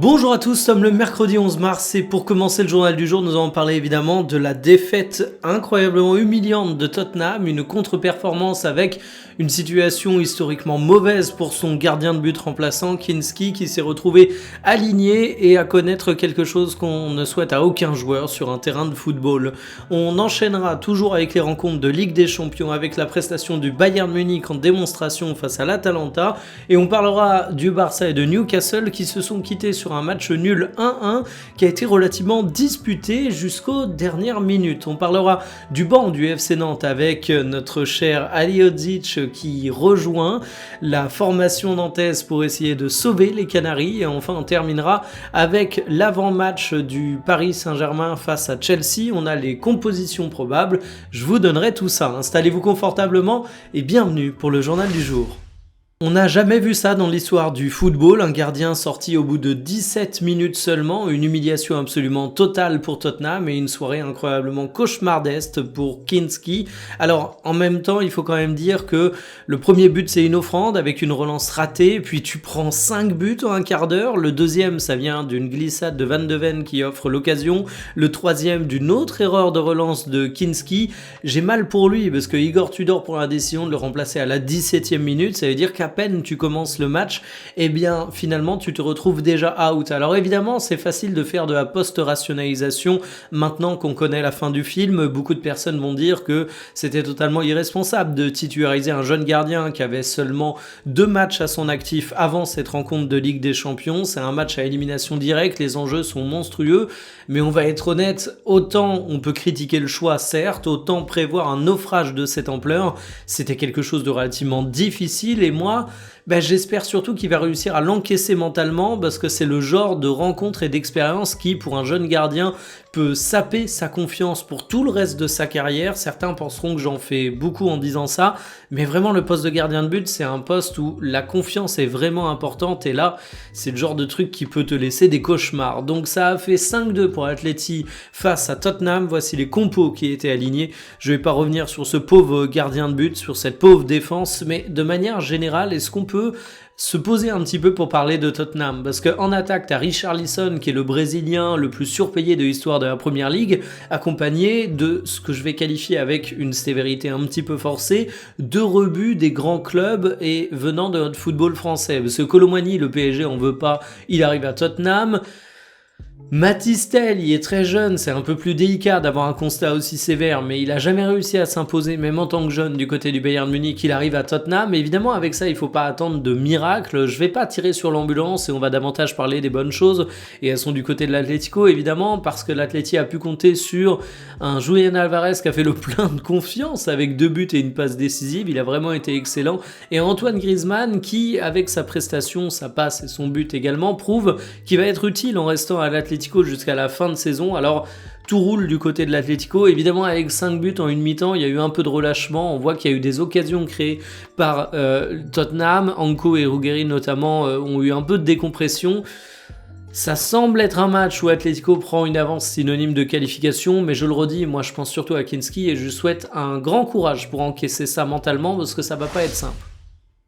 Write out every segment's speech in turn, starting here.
Bonjour à tous, nous sommes le mercredi 11 mars et pour commencer le journal du jour, nous allons parler évidemment de la défaite incroyablement humiliante de Tottenham, une contre-performance avec une situation historiquement mauvaise pour son gardien de but remplaçant Kinski qui s'est retrouvé aligné et à connaître quelque chose qu'on ne souhaite à aucun joueur sur un terrain de football. On enchaînera toujours avec les rencontres de Ligue des Champions avec la prestation du Bayern Munich en démonstration face à l'Atalanta et on parlera du Barça et de Newcastle qui se sont quittés sur un match nul 1-1 qui a été relativement disputé jusqu'aux dernières minutes. On parlera du banc du FC Nantes avec notre cher Alihodzic qui rejoint la formation nantaise pour essayer de sauver les Canaries. Et enfin, on terminera avec l'avant-match du Paris Saint-Germain face à Chelsea. On a les compositions probables. Je vous donnerai tout ça. Installez-vous confortablement et bienvenue pour le journal du jour. On n'a jamais vu ça dans l'histoire du football, un gardien sorti au bout de 17 minutes seulement, une humiliation absolument totale pour Tottenham et une soirée incroyablement cauchemardesque pour Kinski. Alors en même temps, il faut quand même dire que le premier but c'est une offrande avec une relance ratée, puis tu prends 5 buts en un quart d'heure, le deuxième ça vient d'une glissade de Van de Ven qui offre l'occasion, le troisième d'une autre erreur de relance de Kinski. J'ai mal pour lui parce que Igor Tudor prend la décision de le remplacer à la 17e minute, ça veut dire qu'à peine tu commences le match, et bien finalement tu te retrouves déjà out. Alors évidemment c'est facile de faire de la post-rationalisation maintenant qu'on connaît la fin du film. Beaucoup de personnes vont dire que c'était totalement irresponsable de titulariser un jeune gardien qui avait seulement 2 matchs à son actif avant cette rencontre de Ligue des Champions. C'est un match à élimination directe, les enjeux sont monstrueux, mais on va être honnête, autant on peut critiquer le choix certes, autant prévoir un naufrage de cette ampleur, c'était quelque chose de relativement difficile et moi j'espère surtout qu'il va réussir à l'encaisser mentalement parce que c'est le genre de rencontre et d'expérience qui, pour un jeune gardien, peut saper sa confiance pour tout le reste de sa carrière. Certains penseront que j'en fais beaucoup en disant ça, mais vraiment le poste de gardien de but, c'est un poste où la confiance est vraiment importante et là, c'est le genre de truc qui peut te laisser des cauchemars. Donc ça a fait 5-2 pour Atleti face à Tottenham. Voici les compos qui étaient alignés. Je vais pas revenir sur ce pauvre gardien de but, sur cette pauvre défense, mais de manière générale, est-ce qu'on peut se poser un petit peu pour parler de Tottenham, parce qu'en attaque, t'as Richarlison qui est le Brésilien le plus surpayé de l'histoire de la Première Ligue, accompagné de ce que je vais qualifier avec une sévérité un petit peu forcée, 2 rebuts des grands clubs et venant de notre football français, parce que Kolo Muani, le PSG en veut pas, il arrive à Tottenham. Mathys Tel, il est très jeune, c'est un peu plus délicat d'avoir un constat aussi sévère, mais il a jamais réussi à s'imposer, même en tant que jeune, du côté du Bayern Munich, il arrive à Tottenham. Et évidemment, avec ça, il faut pas attendre de miracle. Je vais pas tirer sur l'ambulance et on va davantage parler des bonnes choses. Et elles sont du côté de l'Atlético, évidemment, parce que l'Atleti a pu compter sur un Julián Álvarez qui a fait le plein de confiance avec 2 buts et une passe décisive. Il a vraiment été excellent. Et Antoine Griezmann, qui, avec sa prestation, sa passe et son but également, prouve qu'il va être utile en restant à l'Atlético jusqu'à la fin de saison. Alors tout roule du côté de l'Atlético, évidemment avec 5 buts en une mi-temps, il y a eu un peu de relâchement, on voit qu'il y a eu des occasions créées par Tottenham, Anko et Ruggeri notamment ont eu un peu de décompression. Ça semble être un match où Atlético prend une avance synonyme de qualification, mais je le redis, moi je pense surtout à Kinski et je souhaite un grand courage pour encaisser ça mentalement parce que ça va pas être simple.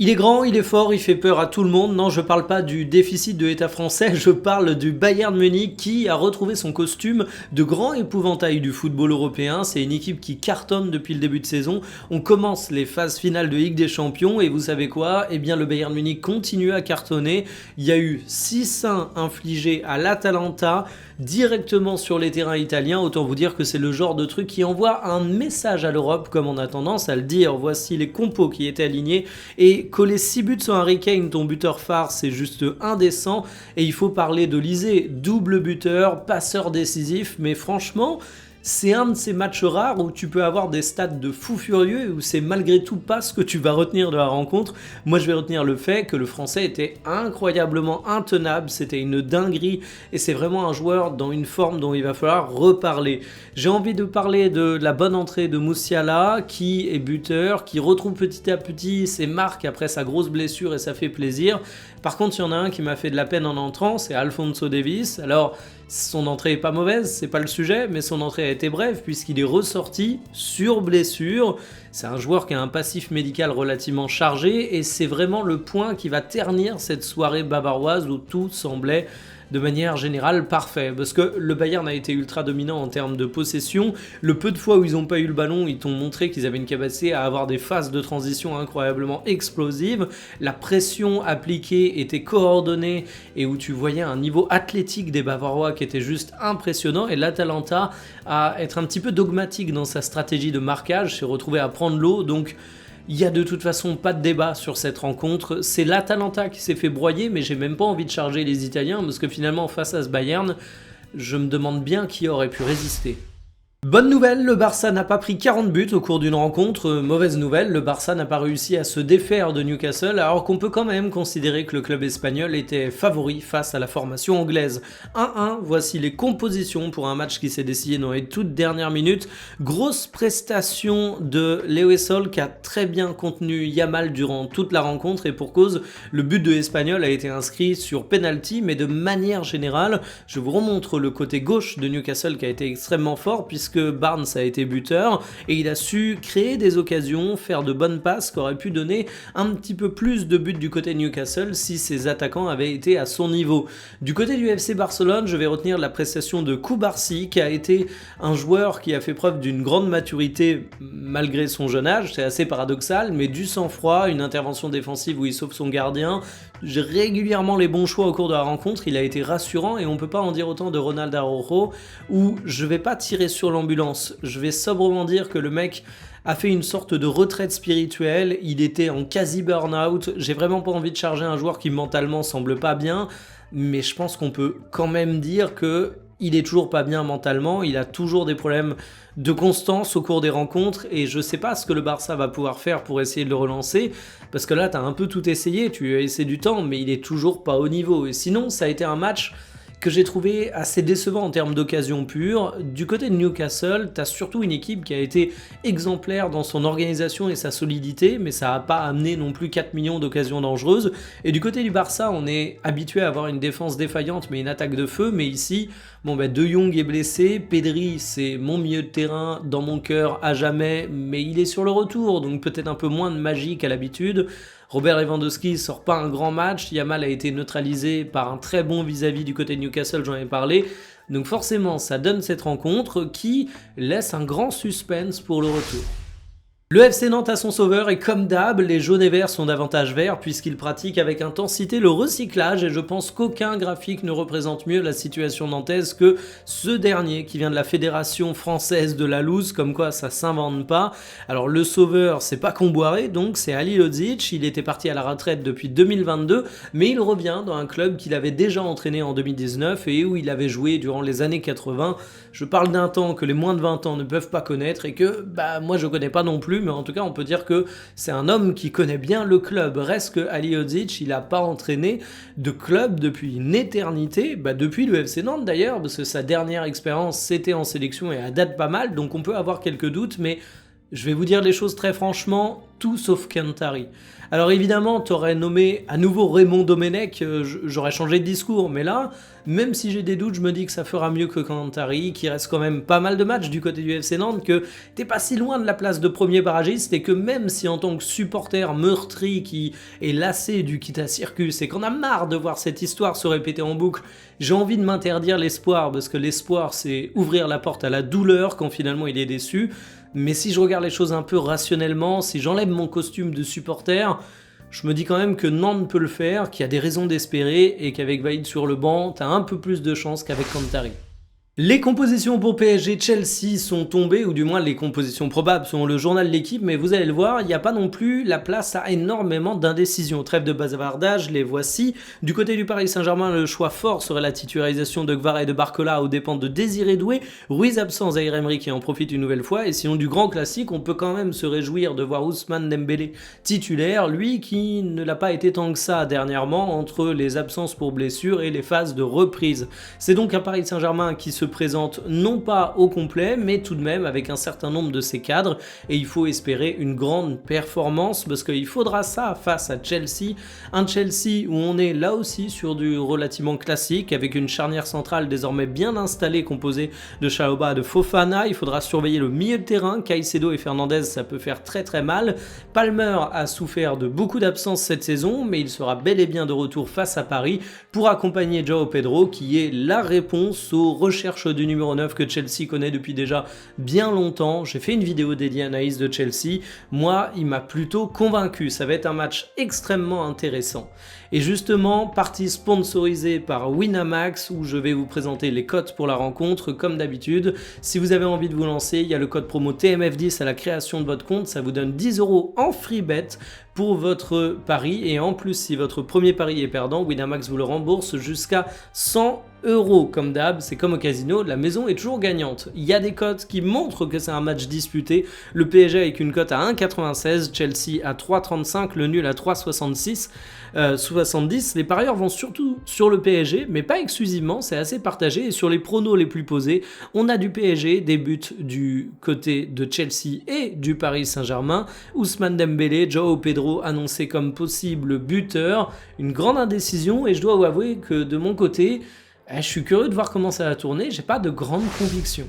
Il est grand, il est fort, il fait peur à tout le monde. Non, je parle pas du déficit de l'État français, je parle du Bayern Munich qui a retrouvé son costume de grand épouvantail du football européen. C'est une équipe qui cartonne depuis le début de saison. On commence les phases finales de Ligue des Champions et vous savez quoi ? Eh bien, le Bayern Munich continue à cartonner. Il y a eu 6-1 infligés à l'Atalanta directement sur les terrains italiens. Autant vous dire que c'est le genre de truc qui envoie un message à l'Europe, comme on a tendance à le dire. Voici les compos qui étaient alignés et coller 6 buts sur Harry Kane, ton buteur phare, c'est juste indécent. Et il faut parler de Lisé, double buteur, passeur décisif, mais franchement, c'est un de ces matchs rares où tu peux avoir des stats de fou furieux et où c'est malgré tout pas ce que tu vas retenir de la rencontre. Moi, je vais retenir le fait que le Français était incroyablement intenable, c'était une dinguerie et c'est vraiment un joueur dans une forme dont il va falloir reparler. J'ai envie de parler de la bonne entrée de Musiala qui est buteur, qui retrouve petit à petit ses marques après sa grosse blessure et ça fait plaisir. Par contre, il y en a un qui m'a fait de la peine en entrant, c'est Alphonso Davies. Alors, son entrée est pas mauvaise, c'est pas le sujet, mais son entrée a été brève puisqu'il est ressorti sur blessure. C'est un joueur qui a un passif médical relativement chargé et c'est vraiment le point qui va ternir cette soirée bavaroise où tout semblait de manière générale parfait, parce que le Bayern a été ultra dominant en termes de possession. Le peu de fois où ils n'ont pas eu le ballon, ils t'ont montré qu'ils avaient une capacité à avoir des phases de transition incroyablement explosives. La pression appliquée était coordonnée et où tu voyais un niveau athlétique des Bavarois qui était juste impressionnant, et l'Atalanta à être un petit peu dogmatique dans sa stratégie de marquage, s'est retrouvé à prendre l'eau, donc il y a de toute façon pas de débat sur cette rencontre. C'est l'Atalanta qui s'est fait broyer, mais j'ai même pas envie de charger les Italiens, parce que finalement face à ce Bayern, je me demande bien qui aurait pu résister. Bonne nouvelle, le Barça n'a pas pris 40 buts au cours d'une rencontre. Mauvaise nouvelle, le Barça n'a pas réussi à se défaire de Newcastle, alors qu'on peut quand même considérer que le club espagnol était favori face à la formation anglaise. 1-1, voici les compositions pour un match qui s'est décidé dans les toutes dernières minutes. Grosse prestation de Leo Sol qui a très bien contenu Yamal durant toute la rencontre, et pour cause, le but de l'Espagnol a été inscrit sur penalty, mais de manière générale, je vous remontre le côté gauche de Newcastle qui a été extrêmement fort, puisque Barnes a été buteur et il a su créer des occasions, faire de bonnes passes qui auraient pu donner un petit peu plus de buts du côté de Newcastle si ses attaquants avaient été à son niveau. Du côté du FC Barcelone, je vais retenir la prestation de Cubarsí, qui a été un joueur qui a fait preuve d'une grande maturité malgré son jeune âge. C'est assez paradoxal, mais du sang-froid, une intervention défensive où il sauve son gardien, régulièrement les bons choix au cours de la rencontre. Il a été rassurant, et on peut pas en dire autant de Ronald Araujo, où je vais pas tirer sur l'ambulance, je vais sobrement dire que le mec a fait une sorte de retraite spirituelle, il était en quasi burn-out. J'ai vraiment pas envie de charger un joueur qui mentalement semble pas bien, mais je pense qu'on peut quand même dire que il est toujours pas bien mentalement, il a toujours des problèmes de constance au cours des rencontres, et je sais pas ce que le Barça va pouvoir faire pour essayer de le relancer, parce que là t'as un peu tout essayé, tu as essayé du temps, mais il est toujours pas au niveau. Et sinon, ça a été un match que j'ai trouvé assez décevant en termes d'occasion pure. Du côté de Newcastle, t'as surtout une équipe qui a été exemplaire dans son organisation et sa solidité, mais ça n'a pas amené non plus 4 millions d'occasions dangereuses. Et du côté du Barça, on est habitué à avoir une défense défaillante mais une attaque de feu, mais ici, De Jong est blessé, Pedri c'est mon milieu de terrain dans mon cœur à jamais, mais il est sur le retour, donc peut-être un peu moins de magie qu'à l'habitude. Robert Lewandowski sort pas un grand match, Yamal a été neutralisé par un très bon vis-à-vis du côté de Newcastle, j'en ai parlé. Donc forcément, ça donne cette rencontre qui laisse un grand suspense pour le retour. Le FC Nantes a son sauveur, et comme d'hab, les jaunes et verts sont davantage verts puisqu'ils pratiquent avec intensité le recyclage, et je pense qu'aucun graphique ne représente mieux la situation nantaise que ce dernier qui vient de la Fédération Française de la Loose, comme quoi ça s'invente pas. Alors le sauveur, c'est pas Comboiré, donc c'est Ali Lodzic. Il était parti à la retraite depuis 2022, mais il revient dans un club qu'il avait déjà entraîné en 2019 et où il avait joué durant les années 80. Je parle d'un temps que les moins de 20 ans ne peuvent pas connaître et que moi je connais pas non plus, mais en tout cas on peut dire que c'est un homme qui connaît bien le club. Reste que Ali Lodzic, il n'a pas entraîné de club depuis une éternité, depuis le FC Nantes d'ailleurs, parce que sa dernière expérience c'était en sélection et elle date pas mal, donc on peut avoir quelques doutes, mais je vais vous dire les choses très franchement, tout sauf Kantari. Alors évidemment, t'aurais nommé à nouveau Raymond Domenech, j'aurais changé de discours, mais là, même si j'ai des doutes, je me dis que ça fera mieux que Kantari, qui reste quand même pas mal de matchs du côté du FC Nantes, que t'es pas si loin de la place de premier barragiste, et que même si en tant que supporter meurtri qui est lassé du Kita Circus et qu'on a marre de voir cette histoire se répéter en boucle, j'ai envie de m'interdire l'espoir, parce que l'espoir c'est ouvrir la porte à la douleur quand finalement il est déçu. Mais si je regarde les choses un peu rationnellement, si j'enlève mon costume de supporter, je me dis quand même que Nantes peut le faire, qu'il y a des raisons d'espérer, et qu'avec Vaïd sur le banc, t'as un peu plus de chance qu'avec Kantari. Les compositions pour PSG-Chelsea sont tombées, ou du moins les compositions probables selon le journal de l'équipe, mais vous allez le voir, il n'y a pas non plus la place à énormément d'indécision. Trêve de bavardage, les voici. Du côté du Paris Saint-Germain, le choix fort serait la titularisation de Gvara et de Barcola aux dépens de Désiré Doué. Ruiz absent, Zaïre Emery qui en profite une nouvelle fois, et sinon du grand classique, on peut quand même se réjouir de voir Ousmane Dembélé titulaire, lui qui ne l'a pas été tant que ça dernièrement entre les absences pour blessure et les phases de reprise. C'est donc un Paris Saint-Germain qui se présente non pas au complet, mais tout de même avec un certain nombre de ses cadres, et il faut espérer une grande performance parce qu'il faudra ça face à Chelsea, un Chelsea où on est là aussi sur du relativement classique, avec une charnière centrale désormais bien installée composée de Chalobah, de Fofana. Il faudra surveiller le milieu de terrain, Caicedo et Fernandez, ça peut faire très très mal. Palmer a souffert de beaucoup d'absences cette saison, mais il sera bel et bien de retour face à Paris pour accompagner João Pedro, qui est la réponse aux recherches du numéro 9 que Chelsea connaît depuis déjà bien longtemps. J'ai fait une vidéo dédiée à Anaïs de Chelsea. Moi, il m'a plutôt convaincu. Ça va être un match extrêmement intéressant. Et justement, partie sponsorisée par Winamax, où je vais vous présenter les cotes pour la rencontre, comme d'habitude. Si vous avez envie de vous lancer, il y a le code promo TMF10 à la création de votre compte. Ça vous donne 10 € en free bet pour votre pari. Et en plus, si votre premier pari est perdant, Winamax vous le rembourse jusqu'à 100 €. Comme d'hab, c'est comme au casino, la maison est toujours gagnante. Il y a des cotes qui montrent que c'est un match disputé. Le PSG avec une cote à 1,96, Chelsea à 3,35, le nul à 3,70. Les parieurs vont surtout sur le PSG, mais pas exclusivement, c'est assez partagé. Et sur les pronos les plus posés, on a du PSG, des buts du côté de Chelsea et du Paris Saint-Germain. Ousmane Dembélé, João Pedro annoncé comme possible buteur. Une grande indécision, et je dois vous avouer que de mon côté, je suis curieux de voir comment ça va tourner, j'ai pas de grande conviction.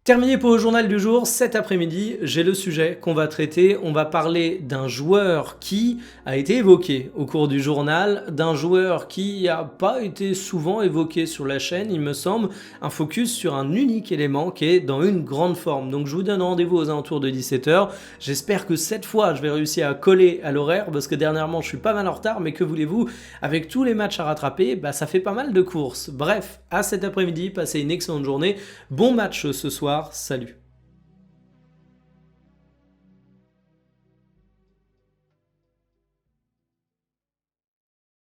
Terminé pour le journal du jour, cet après-midi, j'ai le sujet qu'on va traiter. On va parler d'un joueur qui a été évoqué au cours du journal, d'un joueur qui n'a pas été souvent évoqué sur la chaîne, il me semble, un focus sur un unique élément qui est dans une grande forme. Donc je vous donne rendez-vous aux alentours de 17 h. J'espère que cette fois, je vais réussir à coller à l'horaire parce que dernièrement, je suis pas mal en retard, mais que voulez-vous, avec tous les matchs à rattraper, ça fait pas mal de courses. Bref, à cet après-midi, passez une excellente journée. Bon match ce soir. Salut.